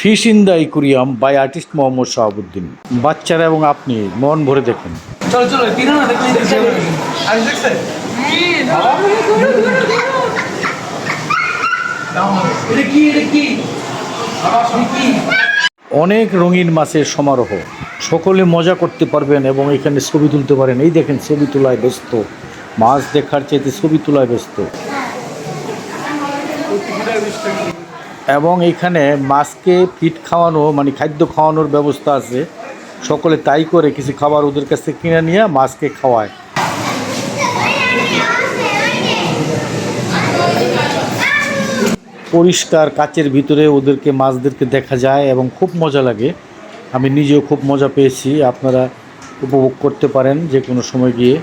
Fish in the aquarium by artist Mohammad Shahabuddin. বাচ্চারা এবং আপনি মন ভরে দেখুন। চলো চলো পিরানা দেখো আর দেখছে এটা কি অনেক রঙিন মাছের সমারোহ, সকলে মজা করতে পারবেন এবং এখানে ছবি তুলতে পারেন। এই দেখেন ছবি তোলায় ব্যস্ত, মাছ দেখার চাইতে ছবি তোলায় ব্যস্ত। এবং এখানে মাছকে ফিড খাওয়ানো মানে খাদ্য খাওয়ানোর ব্যবস্থা আছে, সকলে তাই করে কিছু খাবার ওদের কাছ থেকে কিনে নিয়ে মাছকে খাওয়ায়। পরিষ্কার কাচের ভিতরে ওদেরকে মাছদেরকে দেখা যায় এবং খুব মজা লাগে। আমি নিজেও খুব মজা পেয়েছি, আপনারা উপভোগ করতে পারেন যে কোনো সময় গিয়ে।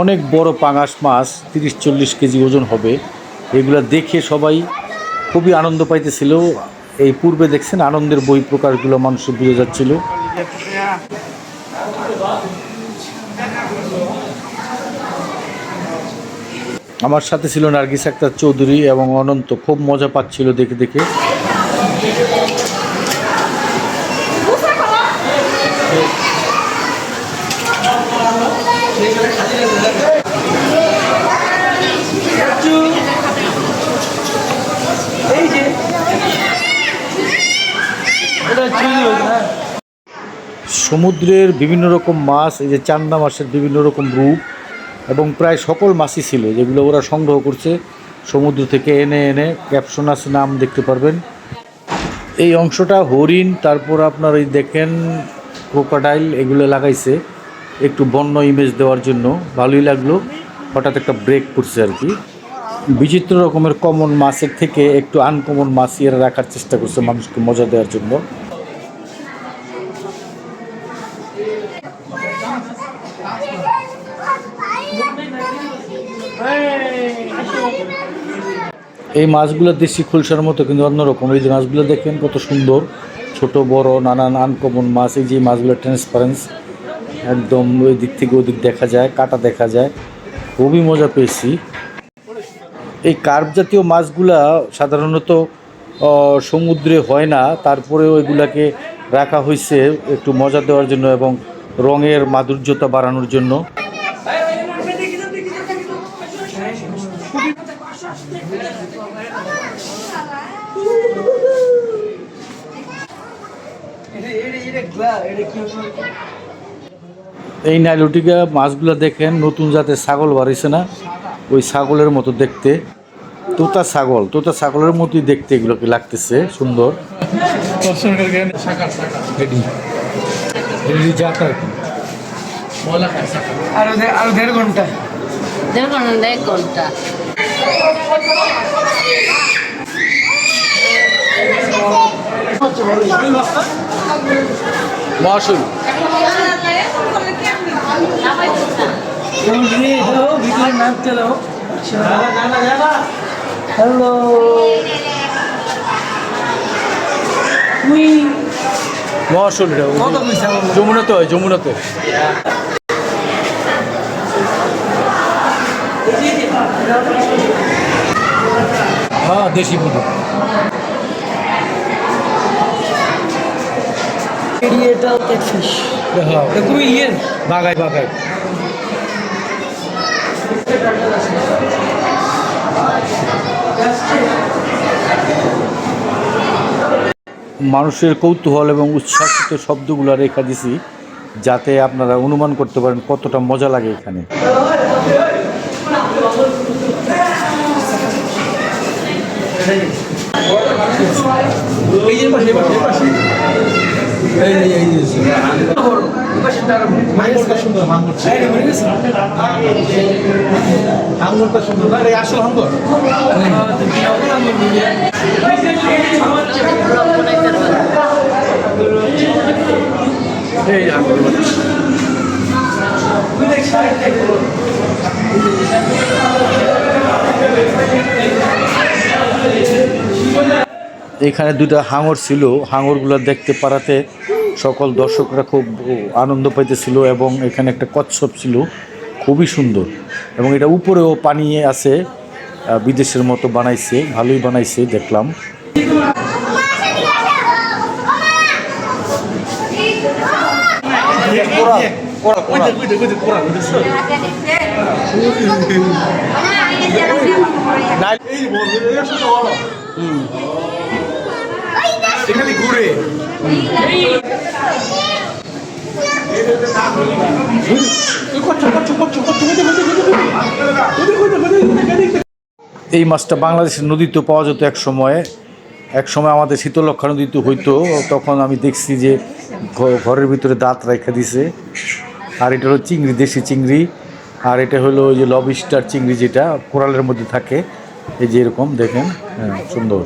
অনেক বড় পাঙাশ মাছ, 30-40 কেজি ওজন হবে। এগুলা দেখে সবাই খুবই আনন্দ পাইতেছিল। এই পূর্বে দেখছেন আনন্দের বই প্রকারগুলো মানুষের বুঝে যাচ্ছিল। আমার সাথে ছিল নার্গিস আক্তার চৌধুরী এবং অনন্ত। খুব মজা পাচ্ছিল দেখে দেখে। সমুদ্রের বিভিন্ন রকম মাছ, এই যে চান্দা মাছের বিভিন্ন রকম রূপ এবং প্রায় সকল মাছই ছিল যেগুলো ওরা সংগ্রহ করছে সমুদ্র থেকে এনে এনে। ক্যাপশন আছে, নাম দেখতে পারবেন। এই অংশটা হরিণ, তারপর আপনার এই দেখেন ক্রোকোডাইল, এগুলো লাগাইছে একটু বন্য ইমেজ দেওয়ার জন্য। ভালোই লাগলো, হঠাৎ একটা ব্রেক করছে আর কি। বিচিত্র রকমের কমন মাছের থেকে একটু আনকমন মাছ এরা রাখার চেষ্টা করছে মানুষকে মজা দেওয়ার জন্য। এই মাছগুলো দেশি খুলসার মতো কিন্তু অন্যরকম। এই যে মাছগুলো দেখেন কত সুন্দর, ছোট বড় নানান আনকমন মাছ। এই যে মাছগুলো ট্রান্সপারেন্স, একদম ওই দিক থেকে ওদিক দেখা যায়, কাটা দেখা যায়। খুবই মজা পেয়েছি। এই কার্প জাতীয় মাছগুলা সাধারণত সমুদ্রে হয় না, তারপরেও এগুলাকে রাখা হয়েছে একটু মজা দেওয়ার জন্য এবং রঙের মাধুর্যতা বাড়ানোর জন্য। এই নাইলুটিকা মাছগুলো দেখেন নতুন জাতের ছাগল বাড়িছে না, ওই ছাগলের মতো দেখতে। তোতা ছাগলের মতোই দেখতে এগুলোকে লাগতেছে সুন্দর। আরো দেড় ঘন্টা মহাশূল হ্যালো মহাশূল যমুনাতে হয়, যমুনাতে। হ্যাঁ, দেশি পুকুর। এটাও ক্যাটফিশ, খুবই ইয়ের বাগাই মানুষের কৌতূহল এবং উচ্ছ্বাসিত শব্দগুলো রেখা দিছি যাতে আপনারা অনুমান করতে পারেন কতটা মজা লাগে এখানে। এখানে দুটা হাঙর ছিল, হাঙরগুলো দেখতে পারাতে সকল দর্শকরা খুব আনন্দ পাইতেছিল এবং এখানে একটা কচ্ছপ ছিল, খুবই সুন্দর এবং এটা উপরেও পানি আছে, বিদেশের মতো বানাইছে, ভালোই বানাইছে দেখলাম। এই মাছটা বাংলাদেশের নদীতে পাওয়া যেত এক সময় আমাদের শীতলক্ষা নদীতে হইতো, তখন আমি দেখছি যে ঘরের ভিতরে দাঁত রেখে দিছে। আর এটা হলো চিংড়ি, দেশি চিংড়ি। আর এটা হলো ওই যে লবস্টার চিংড়ি, যেটা কোরালের মধ্যে থাকে, এই যে এরকম দেখেন। হ্যাঁ, সুন্দর।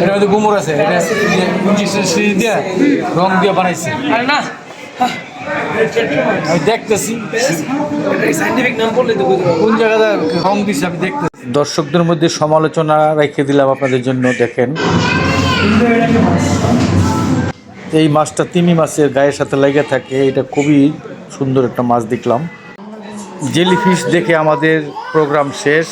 এটার মধ্যে গুমর আছে, এটা সিরিজ দিয়ে রং দিয়ে বানাইছে। আরে না, আমি দেখতেছি সাইন্টিফিক নাম বললে তো বুঝতে পারবো। কোন জায়গাটা রং দিছে, আমি দেখতেছি। দর্শকদের মধ্যে সমালোচনা রেখে দিলাম আপনাদের জন্য, দেখেন। এই মাছটা তিমি মাছের গায়ের সাথে লেগে থাকে, এটা খুবই সুন্দর একটা মাছ দেখলাম। জেলিফিশ দেখে আমাদের প্রোগ্রাম শেষ।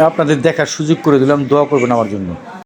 আপনাদের দেখার সুযোগ করে দিলাম, দোয়া করবেন আমার জন্য।